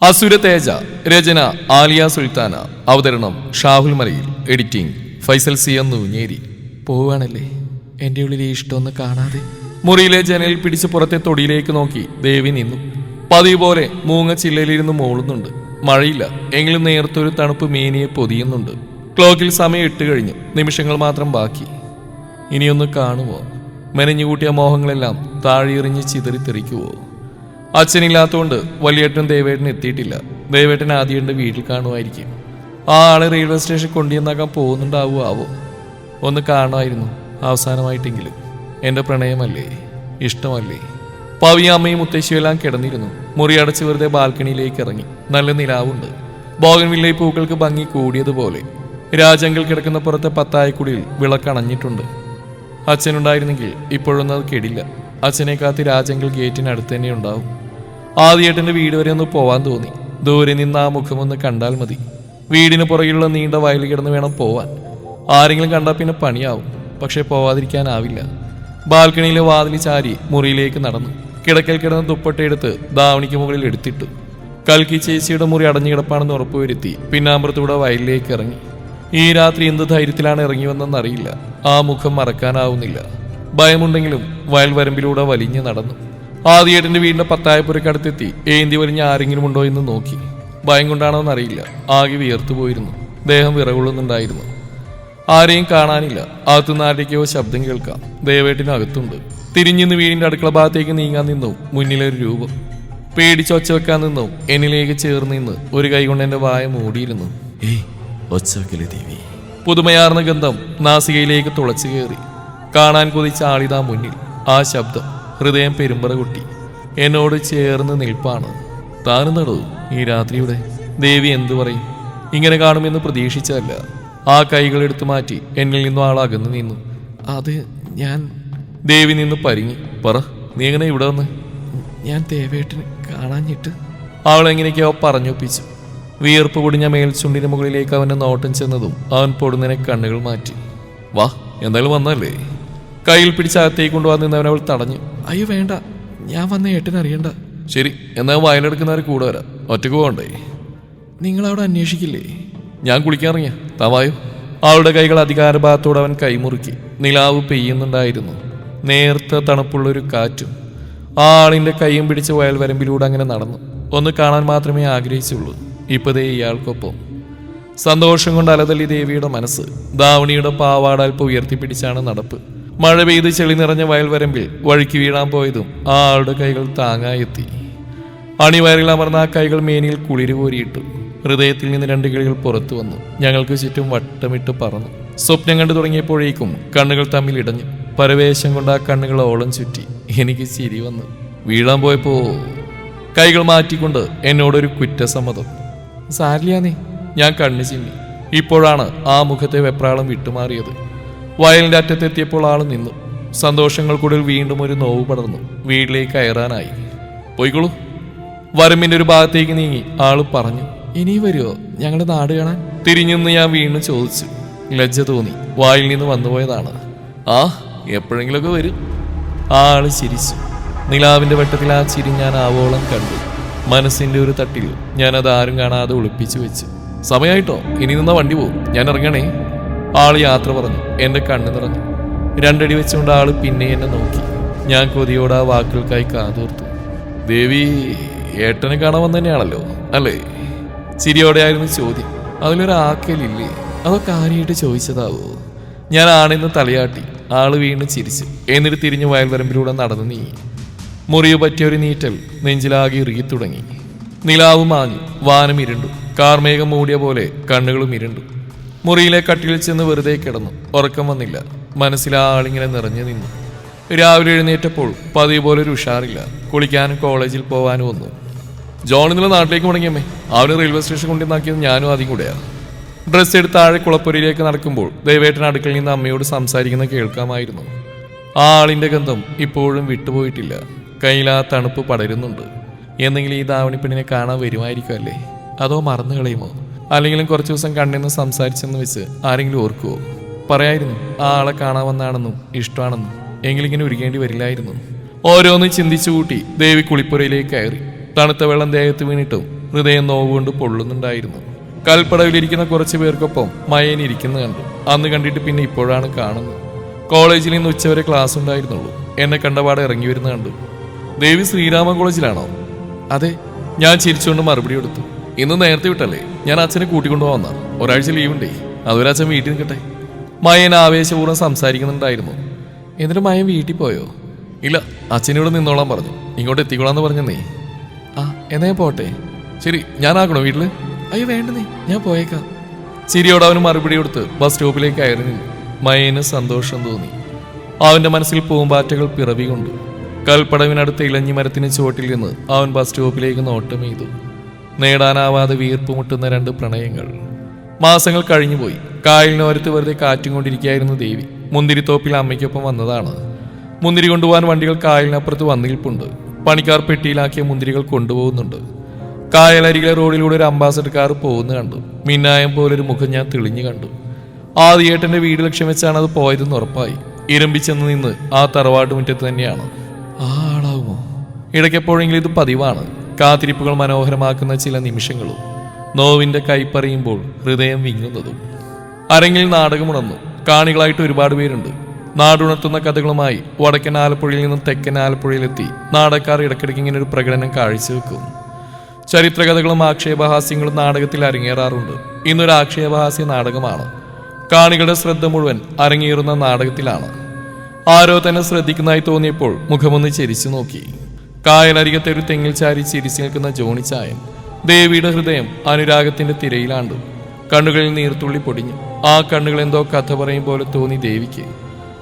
അസുര തേജ. രചന ആലിയ സുൽത്താന. അവതരണം Shahul Malayil. Editing Faisal C Ennunjeri. പോവാണല്ലേ? എൻ്റെ ഉള്ളിലെ ഇഷ്ടമൊന്ന് കാണാതെ. മുറിയിലെ ജനലിൽ പിടിച്ച് പുറത്തെ തൊടിയിലേക്ക് നോക്കി ദേവി നിന്നു. പതിവ് പോലെ മൂങ്ങ ചില്ലയിലിരുന്ന് മൂളുന്നുണ്ട്. മഴയില്ല, എങ്കിലും നേർത്തൊരു തണുപ്പ് മേനിയെ പൊതിയുന്നുണ്ട്. ക്ലോക്കിൽ സമയം 8 കഴിഞ്ഞു. നിമിഷങ്ങൾ മാത്രം ബാക്കി. ഇനിയൊന്ന് കാണുമോ? മെനഞ്ഞുകൂട്ടിയ മോഹങ്ങളെല്ലാം താഴെയെറിഞ്ഞ് ചിതറിത്തെറിക്കുവോ? അച്ഛനില്ലാത്തതുകൊണ്ട് വലിയേട്ടൻ ദേവേട്ടൻ എത്തിയിട്ടില്ല. ദേവേട്ടൻ ആദ്യമുണ്ട് വീട്ടിൽ കാണുമായിരിക്കും. ആ ആളെ റെയിൽവേ സ്റ്റേഷൻ കൊണ്ടുവന്നാക്കാൻ പോകുന്നുണ്ടാവുമോ? ഒന്ന് കാണുമായിരുന്നു അവസാനമായിട്ടെങ്കിലും. എൻ്റെ പ്രണയമല്ലേ, ഇഷ്ടമല്ലേ? പവിയും അമ്മയും മുത്തശ്ശിയെല്ലാം കിടന്നിരുന്നു. മുറി അടച്ച് വെറുതെ ബാൽക്കണിയിലേക്ക് ഇറങ്ങി. നല്ല നിലാവുണ്ട്. ബോഗൻവില്ലേ പൂക്കൾക്ക് ഭംഗി കൂടിയതുപോലെ. രാജങ്കൽ കിടക്കുന്ന പുറത്തെ പത്തായക്കുടിയിൽ വിളക്കണഞ്ഞിട്ടുണ്ട്. അച്ഛനുണ്ടായിരുന്നെങ്കിൽ ഇപ്പോഴൊന്നും അത് കെടില്ല. അച്ഛനെ കാത്തി രാജങ്കൽ ഗേറ്റിനടുത്ത് തന്നെ ഉണ്ടാവും. ആദ്യേട്ടൻ്റെ വീട് വരെ ഒന്ന് പോവാൻ തോന്നി. ദൂരെ നിന്ന് ആ മുഖമൊന്ന് കണ്ടാൽ മതി. വീടിന് പുറകിലുള്ള നീണ്ട വയൽ കിടന്ന് വേണം പോവാൻ. ആരെങ്കിലും കണ്ടാൽ പിന്നെ പണിയാവും. പക്ഷെ പോവാതിരിക്കാനാവില്ല. ബാൽക്കണിയിലെ വാതിൽ ചാരി മുറിയിലേക്ക് നടന്നു. കിടക്കൽ കിടന്ന് ദുപ്പട്ടയെടുത്ത് ദാവണിക്ക് മുകളിൽ എടുത്തിട്ടു. കൽക്കി ചേച്ചിയുടെ മുറി അടഞ്ഞു കിടപ്പാണെന്ന് ഉറപ്പുവരുത്തി പിന്നാമ്പുറത്തൂടെ വയലിലേക്ക് ഇറങ്ങി. ഈ രാത്രി എന്ത് ധൈര്യത്തിലാണ് ഇറങ്ങി വന്നെന്നറിയില്ല. ആ മുഖം മറക്കാനാവുന്നില്ല. ഭയമുണ്ടെങ്കിലും വയൽ വരമ്പിലൂടെ വലിഞ്ഞു നടന്നു. ആദ്യേട്ടൻ്റെ വീടിന്റെ പത്തായപ്പുരക്കടുത്തെത്തി ഏന്തി വലിഞ്ഞ ആരെങ്കിലും ഉണ്ടോ എന്ന് നോക്കി. ഭയം കൊണ്ടാണോ എന്നറിയില്ല, ആകെ വിയർത്തുപോയിരുന്നു. ദേഹം വിറകൊള്ളുന്നുണ്ടായിരുന്നു. ആരെയും കാണാനില്ല. അകത്തുനിന്ന് ആരുടെയൊക്കെയോ ശബ്ദം കേൾക്കാം. ദേവേട്ടിനകത്തുണ്ട്. തിരിഞ്ഞിന്ന് വീടിന്റെ അടുക്കള ഭാഗത്തേക്ക് നീങ്ങാൻ നിന്നു. മുന്നിലൊരു രൂപം. പേടിച്ചൊച്ച വെക്കാൻ നിന്നു. എന്നിലേക്ക് ചേർന്ന് നിന്ന് ഒരു കൈ കൊണ്ട് എന്റെ വായ മൂടിയിരുന്നു. ദേവി. പുതുമയാർന്ന ഗന്ധം നാസികയിലേക്ക് തുളച്ചു കയറി. കാണാൻ കൊതിച്ച ആളിതാ മുന്നിൽ. ആ ശബ്ദം ഹൃദയം പെരുമ്പറ കൊട്ടി. എന്നോട് ചേർന്ന് നിൽപ്പാണ്. താനും നടൂ ഈ രാത്രിയുടെ. ദേവി എന്തു പറയും? ഇങ്ങനെ കാണുമെന്ന് പ്രതീക്ഷിച്ചതല്ല. ആ കൈകൾ എടുത്തു മാറ്റി എന്നിൽ നിന്നും ആൾ അകന്നു നിന്നു. അത് ഞാൻ. ദേവി നിന്ന് പരിങ്ങി. പറ, നീ എങ്ങനെ ഇവിടെ വന്ന്? ഞാൻ ദേവേട്ടന് കാണാഞ്ഞിട്ട്. അവൾ എങ്ങനെയൊക്കെയോ പറഞ്ഞൊപ്പിച്ചു. വിയർപ്പ് പൊടിഞ്ഞ മേൽച്ചുണ്ടിന് മുകളിലേക്ക് അവൻ്റെ നോട്ടം ചെന്നതും അവൻ പൊടുന്നതിനെ കണ്ണുകൾ മാറ്റി. വാ, എന്തായാലും വന്നല്ലേ? കയ്യിൽ പിടിച്ചകത്തേക്ക് കൊണ്ടുവന്ന് നിന്നവനവൾ തടഞ്ഞു. അയ്യോ വേണ്ട, ഞാൻ വന്ന ഏട്ടനറിയണ്ട. ശരി, എന്നാൽ വയലെടുക്കുന്നവർ കൂടെ വരാം. ഒറ്റക്ക് പോകണ്ടേ? നിങ്ങളവിടെ അന്വേഷിക്കില്ലേ? ഞാൻ കുളിക്കാറിയ തവായോ. അവളുടെ കൈകൾ അധികാരഭാഗത്തോടെ അവൻ കൈമുറുക്കി. നിലാവ് പെയ്യുന്നുണ്ടായിരുന്നു. നേർത്ത തണുപ്പുള്ളൊരു കാറ്റും. ആ ആളിൻ്റെ കൈയും പിടിച്ച് വയൽ വരമ്പിലൂടെ അങ്ങനെ നടന്നു. ഒന്ന് കാണാൻ മാത്രമേ ആഗ്രഹിച്ചുള്ളൂ. ഇപ്പതേ ഇയാൾക്കൊപ്പം. സന്തോഷം കൊണ്ട് അലതല്ലി ദേവിയുടെ മനസ്സ്. ദാവണിയുടെ പാവാട അല്പം ഉയർത്തിപ്പിടിച്ചാണ് നടപ്പ്. മഴ പെയ്ത് ചെളി നിറഞ്ഞ വയൽവരമ്പിൽ വഴുക്കി വീഴാൻ പോയതും ആ ആളുടെ കൈകൾ താങ്ങായെത്തി. അണിവയറിൽ അമർന്ന ആ കൈകൾ മേനിയിൽ കുളിര് കോരിയിട്ടു. ഹൃദയത്തിൽ നിന്ന് 2 കിളികൾ പുറത്തു വന്നു. ഞങ്ങൾക്ക് ചുറ്റും വട്ടമിട്ട് പറന്നു. സ്വപ്നം കണ്ടു തുടങ്ങിയപ്പോഴേക്കും കണ്ണുകൾ തമ്മിൽ ഇടഞ്ഞു. പരവേശം കൊണ്ട് ആ കണ്ണുകൾ ഓളം ചുറ്റി. എനിക്ക് ചിരി വന്നു. വീഴാൻ പോയപ്പോ കൈകൾ മാറ്റിക്കൊണ്ട് എന്നോടൊരു കുറ്റസമ്മതം. സാരില്ലാന്നേ. ഞാൻ കണ്ണു ചിമ്മി. ഇപ്പോഴാണ് ആ മുഖത്തെ വെപ്രാളം വിട്ടുമാറിയത്. വയലിന്റെ അറ്റത്തെത്തിയപ്പോൾ ആൾ നിന്നു. സന്തോഷങ്ങൾക്കുള്ളിൽ വീണ്ടും ഒരു നോവ് പടർന്നു. വീട്ടിലേക്ക് കയറാനായി. പോയിക്കോളൂ. വരമ്പിന്റെ ഒരു ഭാഗത്തേക്ക് നീങ്ങി ആള് പറഞ്ഞു. ഇനി വരുമോ ഞങ്ങളുടെ നാട് കാണാൻ? തിരിഞ്ഞെന്ന് ഞാൻ വീണ്ടും ചോദിച്ചു. ലജ്ജ തോന്നി. വായിൽ നിന്ന് വന്നുപോയതാണ്. ആ, എപ്പോഴെങ്കിലുമൊക്കെ വരും. ആള് ചിരിച്ചു. നിലാവിന്റെ വെട്ടത്തിൽ ആ ചിരി ഞാൻ ആവോളം കണ്ടു. മനസ്സിന്റെ ഒരു തട്ടിൽ ഞാനത് ആരും കാണാതെ ഒളിപ്പിച്ചു വെച്ചു. സമയമായിട്ടോ, ഇനി നിന്ന വണ്ടി പോവും, ഞാൻ ഇറങ്ങണേ. ആള് യാത്ര പറഞ്ഞു. എന്റെ കണ്ണ് നിറഞ്ഞു. 2 അടി വെച്ചുകൊണ്ട് ആള് പിന്നെ എന്നെ നോക്കി. ഞാൻ കൊതിയോടെ ആ വാക്കുകൾക്കായി കാതോർത്തു. ദേവി ഏട്ടനെ കാണാൻ വന്നു തന്നെയാണല്ലോ അല്ലേ? ചിരിയോടെയായിരുന്നു ചോദ്യം. അതിലൊരു ആക്കലില്ലേ? അതൊക്കെ കാര്യമായിട്ട് ചോദിച്ചതാവോ? ഞാൻ ആണെന്ന് തലയാട്ടി. ആള് വീണ്ടും ചിരിച്ചു. എന്നിട്ട് തിരിഞ്ഞു വയൽവരമ്പിലൂടെ നടന്നു നീങ്ങി. മുറിവ് പറ്റിയൊരു നീറ്റൽ നെഞ്ചിലാകെ ഇറുകി തുടങ്ങി. നിലാവ് മാഞ്ഞു. വാനം ഇരുണ്ടു. കാർമേഘം മൂടിയ പോലെ കണ്ണുകളും ഇരുണ്ടു. മുറിയിലെ കട്ടിലിൽ ചെന്ന് വെറുതെ കിടന്നു. ഉറക്കം വന്നില്ല. മനസ്സിലെ ആളിങ്ങനെ നിറഞ്ഞു നിന്നു. രാവിലെ എഴുന്നേറ്റപ്പോൾ പതിവ് പോലെ ഒരു ഉഷാറില്ല. കുളിക്കാനും കോളേജിൽ പോകാനും ഒന്നും. ജോൺ ഇന്നലെ നാട്ടിലേക്ക് മുടങ്ങിയമ്മേ. അവന് റെയിൽവേ സ്റ്റേഷൻ കൊണ്ടുവന്നാക്കിയത് ഞാനും ആദ്യം കൂടെയാണ്. ഡ്രസ്സ് എടുത്ത് താഴെ കുളപ്പുരയിലേക്ക് നടക്കുമ്പോൾ ദേവേട്ടൻ അടുക്കളയിൽ നിന്ന് അമ്മയോട് സംസാരിക്കുന്നത് കേൾക്കാമായിരുന്നു. ആ ആളിൻ്റെ ഗന്ധം ഇപ്പോഴും വിട്ടുപോയിട്ടില്ല. കയ്യിൽ ആ തണുപ്പ് പടരുന്നുണ്ട്. എന്നെങ്കിലും ഈ ദാവണിപ്പെണ്ണിനെ കാണാൻ വരുമായിരിക്കും അല്ലേ? അതോ മറന്നു കളയുമോ? അല്ലെങ്കിലും കുറച്ചു ദിവസം കണ്ടെന്ന് സംസാരിച്ചെന്ന് വെച്ച് ആരെങ്കിലും ഓർക്കുമോ? പറയായിരുന്നു ആ ആളെ കാണാമെന്നാണെന്നും ഇഷ്ടമാണെന്നും. എങ്കിലിങ്ങനെ ഒരുങ്ങേണ്ടി വരില്ലായിരുന്നു. ഓരോന്ന് ചിന്തിച്ചു കൂട്ടി ദേവി കുളിപ്പുരയിലേക്ക് കയറി. തണുത്ത വെള്ളം ദേഹത്ത് വീണിട്ടും ഹൃദയം നോവുകൊണ്ട് പൊള്ളുന്നുണ്ടായിരുന്നു. കൽപ്പടവിലിരിക്കുന്ന കുറച്ച് പേർക്കൊപ്പം മയൻ ഇരിക്കുന്ന കണ്ടു. അന്ന് കണ്ടിട്ട് പിന്നെ ഇപ്പോഴാണ് കാണുന്നത്. കോളേജിൽ നിന്ന് ഉച്ചവരെ ക്ലാസ് ഉണ്ടായിരുന്നുള്ളൂ. എന്നെ കണ്ടപാടെ ഇറങ്ങി വരുന്ന കണ്ടു. ദേവി ശ്രീരാമ കോളേജിലാണോ? അതെ. ഞാൻ ചിരിച്ചുകൊണ്ട് മറുപടി കൊടുത്തു. ഇന്ന് നേരത്തെ വിട്ടല്ലേ? ഞാൻ അച്ഛനെ കൂട്ടിക്കൊണ്ടുപോകുന്ന ഒരാഴ്ച ലീവുണ്ടേ, അതുവരെ അച്ഛൻ വീട്ടിൽ നിൽക്കട്ടെ. മയൻ ആവേശപൂർവ്വം സംസാരിക്കുന്നുണ്ടായിരുന്നു. എന്നിട്ട് മയൻ വീട്ടിൽ പോയോ? ഇല്ല, അച്ഛനോട് നിന്നോളാൻ പറഞ്ഞു. ഇങ്ങോട്ട് എത്തിക്കോളാന്ന് പറഞ്ഞെന്നേ. ആ, എന്നാ പോട്ടെ. ശരി, ഞാനാക്കണോ വീട്ടില്? അയ്യോ വേണ്ടെന്നേ, ഞാൻ പോയേക്കാം. ചിരിയോട് അവന് മറുപടി കൊടുത്ത് ബസ് സ്റ്റോപ്പിലേക്ക് കയറി നിന്നു. മയന് സന്തോഷം തോന്നി. അവന്റെ മനസ്സിൽ പൂമ്പാറ്റകൾ പിറവി കൊണ്ടു. കൽപ്പടവിനടുത്ത ഇലഞ്ഞി മരത്തിന് ചുവട്ടിൽ നിന്ന് അവൻ ബസ് സ്റ്റോപ്പിലേക്ക് നോട്ടം ചെയ്തു. നേടാനാവാതെ വീർപ്പുമുട്ടുന്ന രണ്ട് പ്രണയങ്ങൾ. മാസങ്ങൾ കഴിഞ്ഞുപോയി. കായലിനോരത്ത് വെറുതെ കാറ്റും കൊണ്ടിരിക്കുകയായിരുന്നു ദേവി. മുന്തിരിത്തോപ്പിൽ അമ്മയ്ക്കൊപ്പം വന്നതാണ്. മുന്തിരി കൊണ്ടുപോകാൻ വണ്ടികൾ കായലിനപ്പുറത്ത് വന്നിരിപ്പുണ്ട്. പണിക്കാർ പെട്ടിയിലാക്കിയ മുന്തിരികൾ കൊണ്ടുപോകുന്നുണ്ട്. കായലരികിലെ റോഡിലൂടെ ഒരു അംബാസഡർ കാർ പോകുന്ന കണ്ടു. മിന്നായം പോലൊരു മുഖം ഞാൻ തെളിഞ്ഞു കണ്ടു. ആദിയേട്ടന്റെ വീട് ലക്ഷ്യം വെച്ചാണ് അത് പോയതെന്ന് ഉറപ്പായി. ഇരമ്പിച്ചെന്ന് നിന്ന് ആ തറവാട്ട് മുറ്റത്ത് തന്നെയാണ്. ആ ആളാവുമോ? ഇടയ്ക്കെപ്പോഴെങ്കിലും ഇത് പതിവാണ്. കാത്തിരിപ്പുകൾ മനോഹരമാക്കുന്ന ചില നിമിഷങ്ങളും നോവിന്റെ കൈപ്പറിയുമ്പോൾ ഹൃദയം വിങ്ങുന്നതും. അരങ്ങിൽ നാടകമുണർന്നു. കാണികളായിട്ട് ഒരുപാട് പേരുണ്ട്. നാടുണർത്തുന്ന കഥകളുമായി വടക്കൻ ആലപ്പുഴയിൽ നിന്നും തെക്കൻ ആലപ്പുഴയിലെത്തി നാടകക്കാർ ഇടയ്ക്കിടയ്ക്ക് ഇങ്ങനെ ഒരു പ്രകടനം കാഴ്ചവെക്കും. ചരിത്രകഥകളും ആക്ഷേപഹാസ്യങ്ങളും നാടകത്തിൽ അരങ്ങേറാറുണ്ട്. ഇന്നൊരു ആക്ഷേപഹാസ്യ നാടകമാണ്. കാണികളുടെ ശ്രദ്ധ മുഴുവൻ അരങ്ങേറുന്ന നാടകത്തിലാണ്. ആരോ തന്നെ ശ്രദ്ധിക്കുന്നതായി തോന്നിയപ്പോൾ മുഖമൊന്ന് ചെരിച്ചു നോക്കി. കായലരികത്തെ ഒരു തെങ്ങിൽ ചാരി ചിരിച്ചു നിൽക്കുന്ന ജോണിച്ചായൻ. ദേവിയുടെ ഹൃദയം അനുരാഗത്തിന്റെ തിരയിലാണ്ടു. കണ്ണുകളിൽ നീർത്തുള്ളി പൊടിഞ്ഞു. ആ കണ്ണുകൾ എന്തോ കഥ പറയും പോലെ തോന്നി ദേവിക്ക്.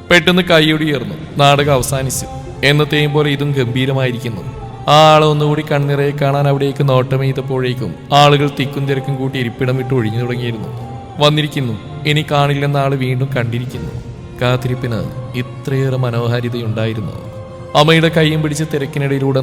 പെട്ടെന്ന് കൈയൊടിയേർന്നു. നാടകം അവസാനിച്ചു. എന്നത്തെയും പോലെ ഇതും ഗംഭീരമായിരിക്കുന്നു. ആ ആളെ ഒന്നുകൂടി കണ്ണിറയെ കാണാൻ അവിടേക്ക് നോട്ടമെയ്തപ്പോഴേക്കും ആളുകൾ തിക്കും തിരക്കും കൂട്ടി ഇരിപ്പിടം വിട്ട് ഒഴിഞ്ഞു തുടങ്ങിയിരുന്നു. വന്നിരിക്കുന്നു, ഇനി കാണില്ലെന്ന ആള് വീണ്ടും കണ്ടിരിക്കുന്നു. കാത്തിരിപ്പിന് ഇത്രയേറെ മനോഹാരിതയുണ്ടായിരുന്നു. അമ്മയുടെ കൈയും പിടിച്ച് തിരക്കിനിടയിലൂടെ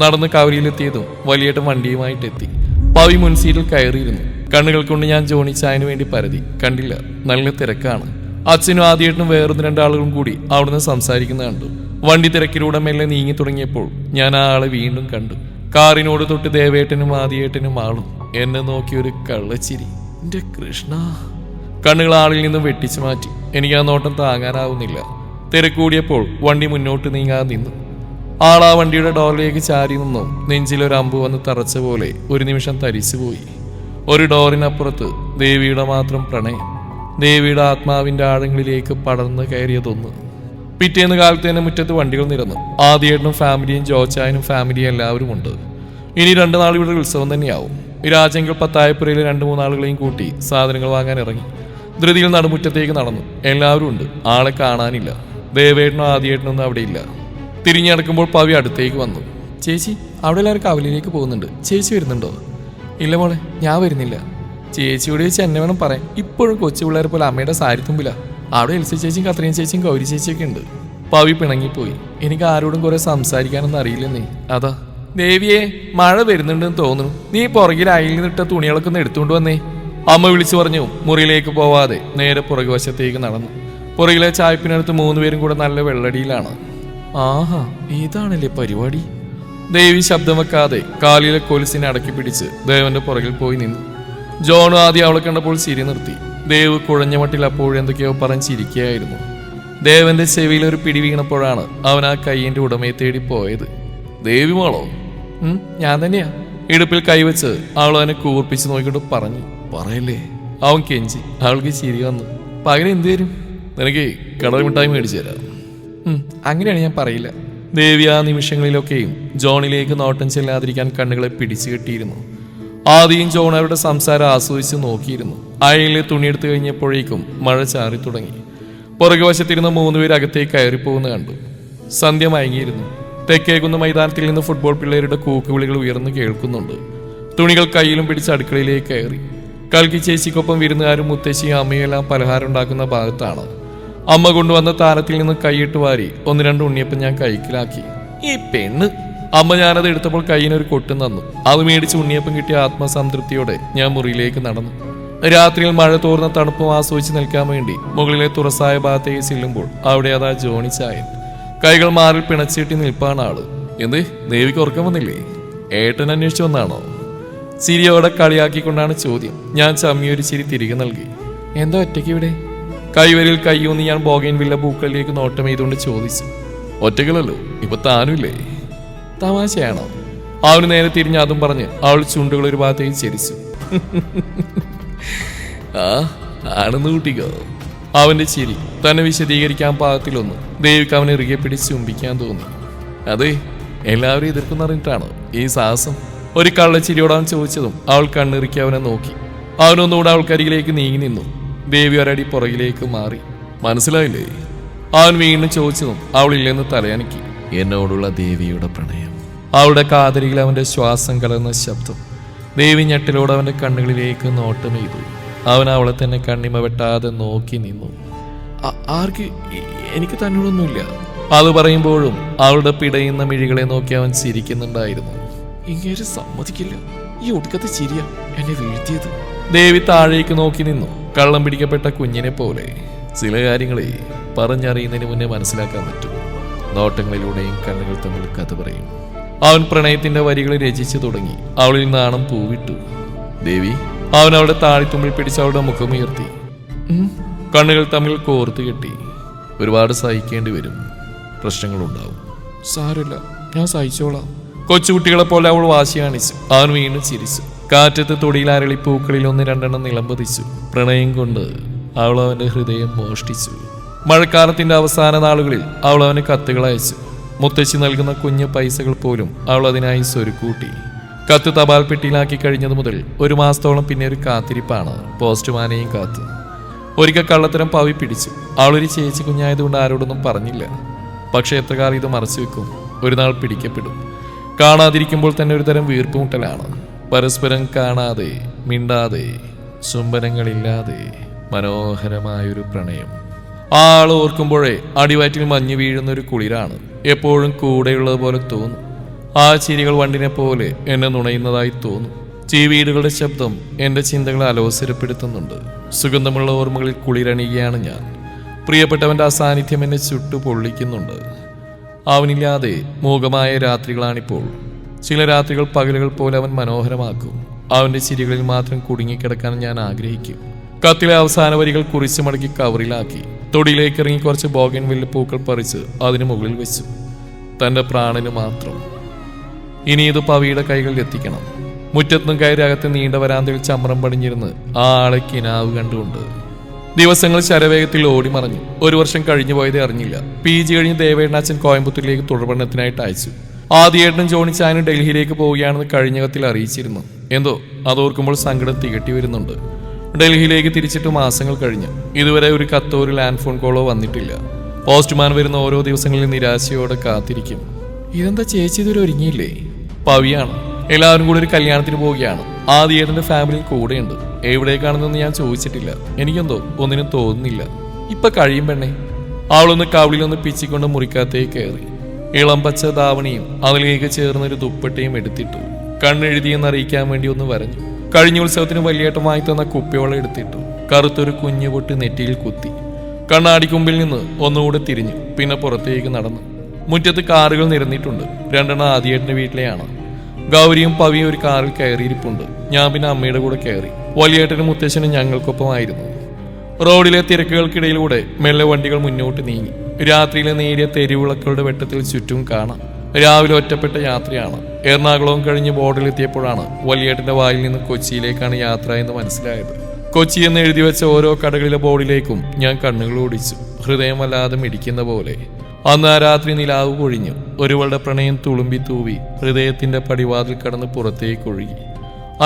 നടന്ന് കവരിയിലെത്തിയതും വലിയേട്ടൻ വണ്ടിയുമായിട്ടെത്തി. പവി മുൻസീറ്റിൽ കയറിയിരുന്നു. കണ്ണുകൾ കൊണ്ട് ഞാൻ ജോണിച്ചായന് വേണ്ടി പരതി. കണ്ടില്ല, നല്ല തിരക്കാണ്. അച്ഛനും ആദ്യേട്ടനും വേറൊന്ന് രണ്ടാളുകളും കൂടി അവിടുന്ന് സംസാരിക്കുന്ന കണ്ടു. വണ്ടി തിരക്കിലൂടെ മെല്ലെ നീങ്ങി തുടങ്ങിയപ്പോൾ ഞാൻ ആ ആളെ വീണ്ടും കണ്ടു. കാറിനോട് തൊട്ട് ദേവേട്ടനും ആദ്യേട്ടനും ആളും എന്നെ നോക്കിയൊരു കള്ളച്ചിരി. എന്റെ കൃഷ്ണ! കണ്ണുകൾ ആളിൽ നിന്നും വെട്ടിച്ചു മാറ്റി. എനിക്ക് ആ നോട്ടം താങ്ങാനാവുന്നില്ല. തിരക്കൂടിയപ്പോൾ വണ്ടി മുന്നോട്ട് നീങ്ങാതെ നിന്നു. ആളാ വണ്ടിയുടെ ഡോറിലേക്ക് ചാരി നിന്നും നെഞ്ചിലൊരു അമ്പ് വന്ന് തറച്ച പോലെ ഒരു നിമിഷം തരിച്ചുപോയി. ഒരു ഡോറിനപ്പുറത്ത് ദേവിയുടെ മാത്രം പ്രണയം. ദേവിയുടെ ആത്മാവിന്റെ ആഴങ്ങളിലേക്ക് പടർന്നു കയറിയതൊന്ന്. പിറ്റേന്ന് കാലത്ത് തന്നെ മുറ്റത്ത് വണ്ടികൾ നിരന്നു. ആദ്യേട്ടനും ഫാമിലിയും ജോച്ചായനും ഫാമിലിയും എല്ലാവരും ഉണ്ട്. ഇനി 2 നാൾ ഇവിടെ ഉത്സവം തന്നെയാവും. രാജെങ്കിൽ പത്തായപ്പുരയിലെ 2-3 ആളുകളെയും കൂട്ടി സാധനങ്ങൾ വാങ്ങാൻ ഇറങ്ങി. ധൃതിയിൽ നടുമുറ്റത്തേക്ക് നടന്നു. എല്ലാവരും ഉണ്ട്. ആളെ കാണാനില്ല. ദേവേട്ടനോ ആദ്യേട്ടനൊന്നും അവിടെ ഇല്ല. തിരിഞ്ഞടക്കുമ്പോൾ പവി അടുത്തേക്ക് വന്നു. ചേച്ചി, അവിടെ എല്ലാവരും കവലിലേക്ക് പോകുന്നുണ്ട്. ചേച്ചി വരുന്നുണ്ടോ? ഇല്ല മോളെ, ഞാൻ വരുന്നില്ല. ചേച്ചിയോട് ചേച്ചി എന്നെ വേണം പറയാൻ. ഇപ്പോഴും കൊച്ചു പിള്ളേരെ പോലെ അമ്മയുടെ സാരി തുമ്പില്ല. അവിടെ എൽസി ചേച്ചിയും കത്രീൻ ചേച്ചിയും ഗൗരി ചേച്ചിയൊക്കെ ഉണ്ട്. പവി പിണങ്ങിപ്പോയി. എനിക്ക് ആരോടും കുറെ സംസാരിക്കാനൊന്നും അറിയില്ലെന്നേ, അതാ. ദേവിയെ, മഴ വരുന്നുണ്ടെന്ന് തോന്നുന്നു. നീ പുറകിൽ അയിൽ നിന്നിട്ട തുണികളൊക്കെ ഒന്ന് എടുത്തുകൊണ്ട് വന്നേ, അമ്മ വിളിച്ചു പറഞ്ഞു. മുറിയിലേക്ക് പോവാതെ നേരെ പുറകുവശത്തേക്ക് നടന്നു. പുറകിലെ ചായപ്പിനടുത്ത് 3 പേരും കൂടെ നല്ല വെള്ളടിയിലാണ്. ആഹാ, ഇതാണല്ലേ പരിപാടി. ദേവി ശബ്ദം വെക്കാതെ കാലിലെ കൊലുസിനെ അടക്കി പിടിച്ച് ദേവന്റെ പുറകിൽ പോയി നിന്നു. ജോൺ ആദ്യം അവളെ കണ്ടപ്പോൾ ചിരി നിർത്തി. ദേവ് കുഴഞ്ഞ മട്ടിൽ അപ്പോഴെന്തൊക്കെയോ പറഞ്ഞ് ചിരിക്കുകയായിരുന്നു. ദേവന്റെ ചെവിയിൽ ഒരു പിടി വീണപ്പോഴാണ് അവൻ ആ കൈയിന്റെ ഉടമയെ തേടി പോയത്. ദേവി മോളോ? ഞാൻ തന്നെയാ. ഇടുപ്പിൽ കൈവച്ച് അവൾ അവനെ കൂർപ്പിച്ച് നോക്കിയിട്ട് പറഞ്ഞു. പറയല്ലേ? അവൻ കെഞ്ചി. അവൾക്ക് ചിരി വന്നു. പകരം എന്ത് തരും? നിനക്ക് കടൽ മിഠായി മേടിച്ചു തരാം. അങ്ങനെയാണ്, ഞാൻ പറയില്ല. ദേവി ആ നിമിഷങ്ങളിലൊക്കെയും ജോണിലേക്ക് നോട്ടം ചെല്ലാതിരിക്കാൻ കണ്ണുകളെ പിടിച്ചു കെട്ടിയിരുന്നു. ആദ്യം ജോൺ അവരുടെ സംസാരം ആസ്വദിച്ച് നോക്കിയിരുന്നു. അയലിലെ തുണിയെടുത്ത് കഴിഞ്ഞപ്പോഴേക്കും മഴ ചാറി തുടങ്ങി. പുറകുവശത്തിരുന്ന 3 പേര് അകത്തേക്ക് കയറിപ്പോകുന്ന കണ്ടു. സന്ധ്യ മയങ്ങിയിരുന്നു. തെക്കേക്കുന്ന മൈതാനത്തിൽ നിന്ന് ഫുട്ബോൾ പിള്ളേരുടെ കൂക്കുവിളികൾ ഉയർന്നു കേൾക്കുന്നുണ്ട്. തുണികൾ കയ്യിലും പിടിച്ച് അടുക്കളയിലേക്ക് കയറി. കൽക്കി ചേച്ചിക്കൊപ്പം വിരുന്നുകാരും മുത്തശ്ശിയും അമ്മയും എല്ലാം പലഹാരം ഉണ്ടാക്കുന്ന ഭാഗത്താണ്. അമ്മ കൊണ്ടുവന്ന താരത്തിൽ നിന്ന് കൈയിട്ട് വാരി 1-2 ഉണ്ണിയപ്പം ഞാൻ കൈക്കിലാക്കി. ഈ പെണ്ണ്! അമ്മ ഞാനത് എടുത്തപ്പോൾ കയ്യിനൊരു കൊട്ടും തന്നു. അത് മേടിച്ച് ഉണ്ണിയപ്പം കിട്ടിയ ആത്മസംതൃപ്തിയോടെ ഞാൻ മുറിയിലേക്ക് നടന്നു. രാത്രിയിൽ മഴ തോർന്ന തണുപ്പും ആസ്വദിച്ച് നിൽക്കാൻ വേണ്ടി മുകളിലെ തുറസായ ഭാഗത്തേക്ക് ചെല്ലുമ്പോൾ അവിടെ അതാ ജോണിച്ചായൻ. കൈകൾ മാറിൽ പിണച്ചിട്ടി നിൽപ്പാണ് ആള്. എന്തേ, ദേവിക്ക് ഉറക്കം വന്നില്ലേ? ഏട്ടൻ അന്വേഷിച്ചു വന്നാണോ? ചിരിയോടെ കളിയാക്കിക്കൊണ്ടാണ് ചോദ്യം. ഞാൻ ചമ്മിയൊരു ചിരി തിരികെ നൽകി. എന്താ ഒറ്റയ്ക്ക് ഇവിടെ? കൈവരിൽ കൈയൂന്നി ഞാൻ ബോഗൈൻ വില്ല പൂക്കളിലേക്ക് നോട്ടം ചെയ്തുകൊണ്ട് ചോദിച്ചു. ഒറ്റയ്ക്കല്ലോ, ഇപ്പൊ താനുമില്ലേ? തമാശയാണോ? അവന് നേരെ തിരിഞ്ഞ് അതും പറഞ്ഞ് അവൾ ചുണ്ടുകൾ ഒരു ഭാഗത്തേക്ക് ചരിച്ചു. ആ ആണെന്ന് കൂട്ടിക്കോ. അവന്റെ ചിരി തന്നെ വിശദീകരിക്കാൻ പാകത്തിലൊന്ന് ദേവിക്ക് അവനെ ഇറുകെ പിടിച്ച് ചുംബിക്കാൻ തോന്നി. അതെ, എല്ലാവരും എതിർക്കുന്നറിഞ്ഞിട്ടാണോ ഈ സാഹസം? ഒരു കള്ളച്ചിരിയോട് അവൻ ചോദിച്ചതും അവൾ കണ്ണിറുക്കി അവനെ നോക്കി. അവനൊന്നുകൂടെ അവൾക്കരികിലേക്ക് നീങ്ങി നിന്നു. ദേവി ഒരടി പുറകിലേക്ക് മാറി. മനസ്സിലായില്ലേ? അവൻ വീണ്ടും ചോദിച്ചതും അവളില്ലെന്ന് തലയനക്കി. എന്നോടുള്ള ദേവിയുടെ പ്രണയം. അവളുടെ കാതരിയിൽ അവന്റെ ശ്വാസം കലർന്ന ശബ്ദം. ദേവി ഞെട്ടലോട് അവന്റെ കണ്ണുകളിലേക്ക് നോട്ടമെയ്തു. അവൻ അവളെ തന്നെ കണ്ണിമ വെട്ടാതെ നോക്കി നിന്നു. ആർക്ക്? എനിക്ക് തന്നോടൊന്നുമില്ല. അത് പറയുമ്പോഴും അവളുടെ പിടയുന്ന മിഴികളെ നോക്കി അവൻ ചിരിക്കുന്നുണ്ടായിരുന്നു. ഇങ്ങനെ സമ്മതിക്കില്ല. ഈ ഒടുക്കത്തെ ചിരിയ എന്നെ വീഴ്ത്തിയത്. ദേവി താഴേക്ക് നോക്കി നിന്നു, കള്ളം പിടിക്കപ്പെട്ട കുഞ്ഞിനെ പോലെ. ചില കാര്യങ്ങളെ പറഞ്ഞറിയുന്നതിന് മുന്നേ മനസ്സിലാക്കാൻ പറ്റും. നോട്ടങ്ങളിലൂടെയും കണ്ണുകൾ തമ്മിൽ കഥ പറയും. അവൻ പ്രണയത്തിന്റെ വരികൾ രചിച്ചു തുടങ്ങി. അവളിൽ നാണം പൂവിട്ടു. ദേവി, അവൻ അവളുടെ താഴിത്തുമ്പിൽ പിടിച്ച് അവളുടെ മുഖമുയർത്തി. കണ്ണുകൾ തമ്മിൽ കോർത്തു കെട്ടി. ഒരുപാട് സഹിക്കേണ്ടി വരും, പ്രശ്നങ്ങളുണ്ടാവും. സാരമില്ല, ഞാൻ സഹിച്ചോളാം. കൊച്ചുകുട്ടികളെ പോലെ അവൾ വാശി കാണിച്ചു. അവൻ വീണ്ടും ചിരിച്ചു. കാറ്റത്ത് തൊടിയിൽ അരളി പൂക്കളിൽ ഒന്ന് രണ്ടെണ്ണം നിലംപതിച്ചു. പ്രണയം കൊണ്ട് അവൾ അവന്റെ ഹൃദയം മോഷ്ടിച്ചു. മഴക്കാലത്തിന്റെ അവസാന നാളുകളിൽ അവൾ അവന് കത്തുകൾ അയച്ചു. മുത്തശ്ശി നൽകുന്ന കുഞ്ഞു പൈസകൾ പോലും അവൾ അതിനായി സ്വരുക്കൂട്ടി. കത്ത് തപാൽ പെട്ടിയിലാക്കി കഴിഞ്ഞത് മുതൽ ഒരു മാസത്തോളം പിന്നെ ഒരു കാത്തിരിപ്പാണ്. പോസ്റ്റ്മാനെയും കാത്ത്. ഒരിക്കൽ കള്ളത്തരം പവി പിടിച്ചു. അവളൊരു ചേച്ചി കുഞ്ഞായതുകൊണ്ട് ആരോടൊന്നും പറഞ്ഞില്ല. പക്ഷെ എത്ര കാലം ഇത് മറച്ചു വെക്കും? ഒരു നാൾ പിടിക്കപ്പെടും. കാണാതിരിക്കുമ്പോൾ തന്നെ ഒരു തരം വീർപ്പുമുട്ടലാണ്. പരസ്പരം കാണാതെ, മിണ്ടാതെ, ചുംബനങ്ങളില്ലാതെ മനോഹരമായൊരു പ്രണയം. ആ ആൾ ഓർക്കുമ്പോഴേ അടിവയറ്റിൽ മഞ്ഞ് വീഴുന്ന ഒരു കുളിരാണ്. എപ്പോഴും കൂടെയുള്ളത് പോലെ തോന്നും. ആ ചിരികൾ വണ്ടിനെ പോലെ എന്നെ നുണയുന്നതായി തോന്നും. ചീവീടുകളുടെ ശബ്ദം എന്റെ ചിന്തകളെ അലോസരപ്പെടുത്തുന്നുണ്ട്. സുഗന്ധമുള്ള ഓർമ്മകളിൽ കുളിരണിയുകയാണ് ഞാൻ. പ്രിയപ്പെട്ടവന്റെ അസാന്നിധ്യം എന്നെ ചുട്ടു പൊള്ളിക്കുന്നുണ്ട്. അവനില്ലാതെ മൂകമായ രാത്രികളാണിപ്പോൾ. ചില രാത്രികൾ പകലുകൾ പോലെ അവൻ മനോഹരമാക്കും. അവന്റെ ചിരികളിൽ മാത്രം കുടുങ്ങിക്കിടക്കാൻ ഞാൻ ആഗ്രഹിക്കും. കത്തിലെ അവസാന വരികൾ കുറിച്ച് മടക്കി കവറിലാക്കി. തൊടിയിലേക്ക് ഇറങ്ങി കുറച്ച് ബോഗൻ വില്ല പൂക്കൾ പറിച്ച് അതിന് മുകളിൽ വെച്ചു. തന്റെ പ്രാണന് മാത്രം. ഇനി ഇത് പവിയുടെ കൈകളിൽ എത്തിക്കണം. മുറ്റത്തും കയറി അകത്ത് നീണ്ട വരാന്തയിൽ ചമ്രം പടിഞ്ഞിരുന്ന് ആ ആളെ കിനാവ് കണ്ടുകൊണ്ട് ദിവസങ്ങൾ ശരവേഗത്തിൽ ഓടി മറഞ്ഞു. ഒരു വർഷം കഴിഞ്ഞു പോയതേ അറിഞ്ഞില്ല. PG കഴിഞ്ഞ് ദേവേട്ടനാച്ചൻ കോയമ്പത്തൂരിലേക്ക് തുടർപഠനത്തിനായിട്ട് അയച്ചു. ആദ്യേട്ടനും ജോണിച്ചാനും ഡൽഹിയിലേക്ക് പോവുകയാണെന്ന് കഴിഞ്ഞ കത്തിൽ അറിയിച്ചിരുന്നു. എന്തോ അതോർക്കുമ്പോൾ സങ്കടം തികട്ടി വരുന്നുണ്ട്. ഡൽഹിയിലേക്ക് തിരിച്ചിട്ട് മാസങ്ങൾ കഴിഞ്ഞു. ഇതുവരെ ഒരു കത്തോ ഒരു ലാൻഡ് ഫോൺ കോളോ വന്നിട്ടില്ല. പോസ്റ്റ്മാൻ വരുന്ന ഓരോ ദിവസങ്ങളിൽ നിരാശയോടെ കാത്തിരിക്കും. ഇതെന്താ ചേച്ചി ഇതുവരെ ഒരുങ്ങിയില്ലേ? പവിയാണ്. എല്ലാവരും കൂടി ഒരു കല്യാണത്തിന് പോവുകയാണ്. ആദ്യേട്ടന്റെ ഫാമിലി കൂടെയുണ്ട്. എവിടേക്കാണെന്നൊന്നും ഞാൻ ചോദിച്ചിട്ടില്ല. എനിക്കെന്തോ ഒന്നിനും തോന്നുന്നില്ല. ഇപ്പൊ കഴിയും പെണ്ണെ. അവളൊന്ന് കവിളിലൊന്ന് പിച്ചിക്കൊണ്ട് മുറിക്കകത്തേക്ക് കയറി. ഇളം പച്ച ധാവണിയും അതിലേക്ക് ചേർന്നൊരു ദുപ്പട്ടയും എടുത്തിട്ടു. കണ്ണെഴുതിയെന്ന് അറിയിക്കാൻ വേണ്ടി ഒന്ന് വരഞ്ഞു. കഴിഞ്ഞ ഉത്സവത്തിന് വലിയേട്ടം വാങ്ങി തന്ന കുപ്പിവെള്ളം എടുത്തിട്ടു. കറുത്തൊരു കുഞ്ഞു പൊട്ട് നെറ്റിയിൽ കുത്തി. കണ്ണാടിക്കുമ്പിൽ നിന്ന് ഒന്നുകൂടെ തിരിഞ്ഞു. പിന്നെ പുറത്തേക്ക് നടന്നു. മുറ്റത്ത് കാറുകൾ നിരന്നിട്ടുണ്ട്. രണ്ടെണ്ണം ആദ്യേട്ടന്റെ വീട്ടിലെയാണ്. ഗൗരിയും പവിയും ഒരു കാറിൽ കയറിയിരിപ്പുണ്ട്. ഞാൻ പിന്നെ അമ്മയുടെ കൂടെ കയറി. വലിയേട്ടനും മുത്തശ്ശനും ഞങ്ങൾക്കൊപ്പമായിരുന്നു. റോഡിലെ തിരക്കുകൾക്കിടയിലൂടെ മെല്ലെ വണ്ടികൾ മുന്നോട്ട് നീങ്ങി. രാത്രിയിലെ നേരിയ തെരുവിളക്കളുടെ വെട്ടത്തിൽ ചുറ്റും കാണാം. രാവിലെ ഒറ്റപ്പെട്ട യാത്രയാണ്. എറണാകുളം കഴിഞ്ഞ് ബോർഡിലെത്തിയപ്പോഴാണ് വലിയേട്ടന്റെ വായിൽ നിന്ന് കൊച്ചിയിലേക്കാണ് യാത്ര എന്ന് മനസ്സിലായത്. കൊച്ചി എന്ന് എഴുതി വെച്ച ഓരോ കടകളിലെ ബോർഡിലേക്കും ഞാൻ കണ്ണുകൾ ഓടിച്ചു. ഹൃദയം വല്ലാതെ മിടിക്കുന്ന പോലെ. അന്ന് ആ രാത്രി നിലാവ് പൊഴിഞ്ഞു. ഒരുവളുടെ പ്രണയം തുളുമ്പി തൂവി ഹൃദയത്തിന്റെ പടിവാതിൽ കടന്ന് പുറത്തേക്ക് ഒഴുകി.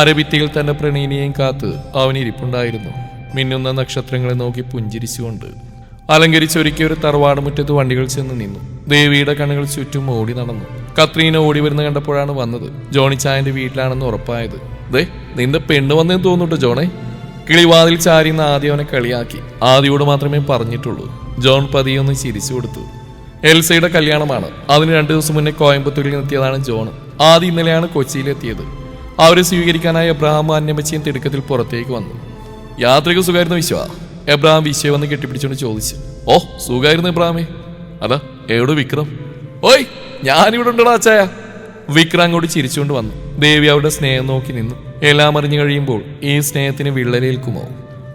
അരഭിത്തിയിൽ തന്റെ പ്രണയിനിയെയും കാത്ത് അവൻ ഇരിപ്പുണ്ടായിരുന്നു. മിന്നുന്ന നക്ഷത്രങ്ങളെ നോക്കി പുഞ്ചിരിച്ചുകൊണ്ട്. അലങ്കരിച്ചൊരുക്കിയ ഒരു തറവാട് മുറ്റത്ത് വണ്ടികൾ ചെന്ന് നിന്നു. ദേവിയുടെ കണ്ണുകൾ ചുറ്റും ഓടി നടന്നു. കത്രീന ഓടി വരുന്ന കണ്ടപ്പോഴാണ് വന്നത്. ജോണിച്ചായന്റെ വീട്ടിലാണെന്ന് ഉറപ്പായത്. ദേ നിന്റെ പെണ്ണ് വന്നേന്ന് തോന്നുട്ടോ ജോണേ. കിളിവാതിൽ ചാരിന്ന് ആദ്യം അവനെ കളിയാക്കി. ആദ്യോട് മാത്രമേ പറഞ്ഞിട്ടുള്ളൂ. ജോൺ പതിയൊന്ന് ചിരിച്ചു കൊടുത്തു. എൽസയുടെ കല്യാണമാണ്. അതിന് 2 ദിവസം മുന്നേ കോയമ്പത്തൂരിൽ എത്തിയതാണ് ജോൺ. ആദ്യം ഇന്നലെയാണ് കൊച്ചിയിലെത്തിയത്. അവരെ സ്വീകരിക്കാനായി എബ്രഹാം അന്നമ്മച്ചിയും തിടുക്കത്തിൽ പുറത്തേക്ക് വന്നു. യാത്രയ്ക്ക് സുഖമായിരുന്നു വിശ്വ? എബ്രഹാം വിശ്വ വന്ന് കെട്ടിപ്പിടിച്ചോണ്ട് ചോദിച്ചു. ഓ സുഖമായിരുന്നു എബ്രഹാമേ. അതാ എവിടെ വിക്രം? ഓയ് ഞാനിവിടെ ഉണ്ടോ അച്ചായ? വിക്രം അങ്ങോട്ട് ചിരിച്ചുകൊണ്ട് വന്നു. ദേവി അവരുടെ സ്നേഹം നോക്കി നിന്നു. എല്ലാം അറിഞ്ഞു കഴിയുമ്പോൾ ഈ സ്നേഹത്തിന് വിള്ളലേൽക്കുമോ?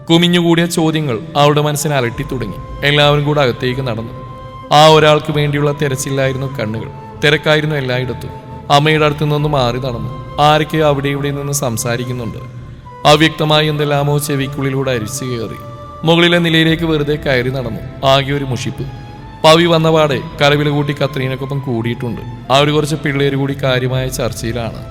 കുമിഞ്ഞുകൂടിയ ചോദ്യങ്ങൾ അവളുടെ മനസ്സിനെ അലട്ടി തുടങ്ങി. എല്ലാവരും കൂടെ അകത്തേക്ക് നടന്നു. ആ ഒരാൾക്ക് വേണ്ടിയുള്ള തെരച്ചിലായിരുന്നു കണ്ണുകൾ. തിരക്കായിരുന്നു എല്ലായിടത്തും. അമ്മയുടെ അടുത്തു നിന്നും മാറി നടന്നു. ആരൊക്കെയോ അവിടെ ഇവിടെ നിന്ന് സംസാരിക്കുന്നുണ്ട്. അവ്യക്തമായി എന്തെല്ലാമോ ചെവിക്കുള്ളിലൂടെ അരിച്ചു കയറി. മുകളിലെ നിലയിലേക്ക് വെറുതെ കയറി നടന്നു. ആകെ ഒരു മുഷിപ്പ്. പവി വന്നപാടെ കലവില കൂട്ടി കത്രീനക്കൊപ്പം കൂടിയിട്ടുണ്ട്. അവർ കുറച്ച് പിള്ളേർ കൂടി കാര്യമായ ചർച്ചയിലാണ്.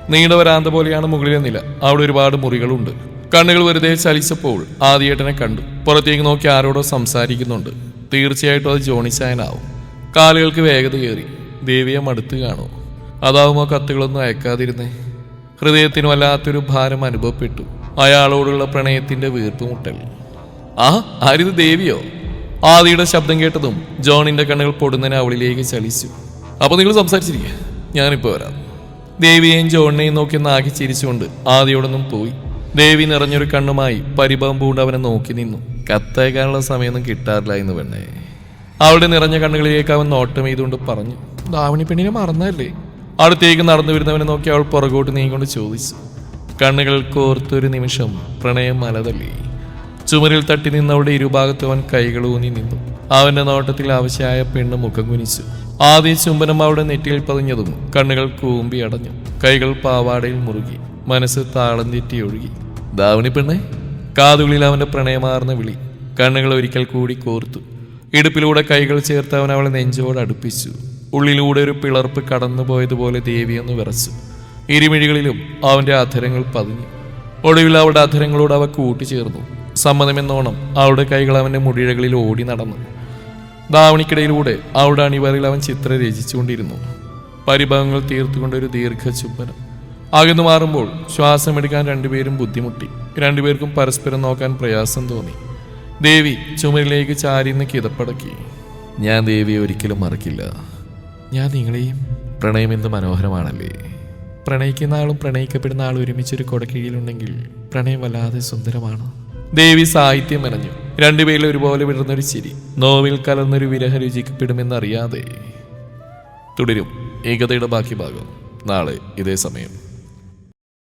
നീണ്ട വരാന്ത പോലെയാണ് മുകളിലെ നില. അവിടെ ഒരുപാട് മുറികളുണ്ട്. കണ്ണുകൾ വെറുതെ ചലിച്ചപ്പോൾ ആദിയേട്ടനെ കണ്ടു. പുറത്തേക്ക് നോക്കി ആരോടോ സംസാരിക്കുന്നുണ്ട്. തീർച്ചയായിട്ടും അത് ജോണിച്ചായനാവും. കാലുകൾക്ക് വേഗത കയറി. ദേവിയെ മടുത്ത് കാണൂ. അതാവുമോ കത്തുകളൊന്നും അയക്കാതിരുന്നേ. ഹൃദയത്തിന് വല്ലാത്തൊരു ഭാരം അനുഭവപ്പെട്ടു. അയാളോടുള്ള പ്രണയത്തിന്റെ വീർപ്പുമുട്ടൽ. ആ ആരിത് ദേവിയോ? ആദിയുടെ ശബ്ദം കേട്ടതും ജോണിന്റെ കണ്ണുകൾ പൊടുന്നതിന് അവളിലേക്ക് ചലിച്ചു. അപ്പൊ നിങ്ങൾ സംസാരിച്ചിരിക്കുക, ഞാനിപ്പോ വരാം. ദേവിയെയും ജോണിനെയും നോക്കി നാക്കി ചിരിച്ചുകൊണ്ട് ആദിയോടൊന്നും പോയി. ദേവി നിറഞ്ഞൊരു കണ്ണുമായി പരിഭവം പൂണ്ട് അവനെ നോക്കി നിന്നു. കത്തയക്കാനുള്ള സമയമൊന്നും കിട്ടാറില്ല എന്ന് പെണ്ണേ. അവളുടെ നിറഞ്ഞ കണ്ണുകളിലേക്ക് അവൻ നോട്ടം ചെയ്തുകൊണ്ട് പറഞ്ഞു. ദാവണി പെണ്ണിനെ മറന്നല്ലേ? അടുത്തേക്ക് നടന്നു വരുന്നവനെ നോക്കി അവൾ പുറകോട്ട് നീങ്ങിക്കൊണ്ട് ചോദിച്ചു. കണ്ണുകൾ കോർത്തൊരു നിമിഷം പ്രണയം മലതല്ലി. ചുമരിൽ തട്ടി നിന്നവളുടെ ഇരുഭാഗത്ത് അവൻ കൈകൾ ഊന്നി നിന്നു. അവന്റെ നോട്ടത്തിൽ ആവശ്യമായ പെണ്ണ് മുഖം കുനിച്ചു. ആദ്യ ചുംബനം അവളുടെ നെറ്റിയിൽ പതിഞ്ഞതും കണ്ണുകൾ കൂമ്പി അടഞ്ഞു. കൈകൾ പാവാടയിൽ മുറുകി. മനസ്സ് താളം തെറ്റി ഒഴുകി. ദാവണി പെണ്ണെ. കാതുകളിൽ അവന്റെ പ്രണയമാർന്ന വിളി. കണ്ണുകൾ ഒരിക്കൽ കൂടി കോർത്തു. ഇടുപ്പിലൂടെ കൈകൾ ചേർത്ത് അവൻ അവളെ നെഞ്ചോട് അടുപ്പിച്ചു. ഉള്ളിലൂടെ ഒരു പിളർപ്പ് കടന്നുപോയതുപോലെ ദേവിയൊന്ന് വിറച്ചു. ഇരുമിഴികളിലും അവന്റെ അധരങ്ങൾ പതിഞ്ഞു. ഒടുവിൽ അവളുടെ അധരങ്ങളോട് അവ കൂട്ടിച്ചേർന്നു. സമ്മതമെന്നോണം അവളുടെ കൈകൾ അവന്റെ മുടിഴകളിൽ ഓടി നടന്നു. ധാവണിക്കിടയിലൂടെ അവളുടെ അണിവറിൽ അവൻ ചിത്രം രചിച്ചുകൊണ്ടിരുന്നു. പരിഭവങ്ങൾ തീർത്തുകൊണ്ടൊരു ദീർഘ ചുംബനം. അകന്നു മാറുമ്പോൾ ശ്വാസമെടുക്കാൻ രണ്ടുപേരും ബുദ്ധിമുട്ടി. രണ്ടുപേർക്കും പരസ്പരം നോക്കാൻ പ്രയാസം തോന്നി. ദേവി ചുമരിലേക്ക് ചാരിന്ന് കിതപ്പടക്കി. ഞാൻ ദേവിയെ ഒരിക്കലും മറക്കില്ല. ഞാൻ നിങ്ങളെയും. പ്രണയം എന്ത് മനോഹരമാണല്ലേ. പ്രണയിക്കുന്ന ആളും പ്രണയിക്കപ്പെടുന്ന ആളും ഒരുമിച്ചൊരു കൊടക്കീഴിലുണ്ടെങ്കിൽ പ്രണയം വല്ലാതെ സുന്ദരമാണ്. ദേവി സാഹിത്യം മെനഞ്ഞു. രണ്ടുപേരിൽ ഒരുപോലെ വിടുന്നൊരു ചിരി. നോവിൽ കലർന്നൊരു വിരഹ രുചിക്കപ്പെടുമെന്നറിയാതെ. തുടരും ഈ കഥയുടെ ബാക്കി ഭാഗം നാളെ ഇതേ സമയം.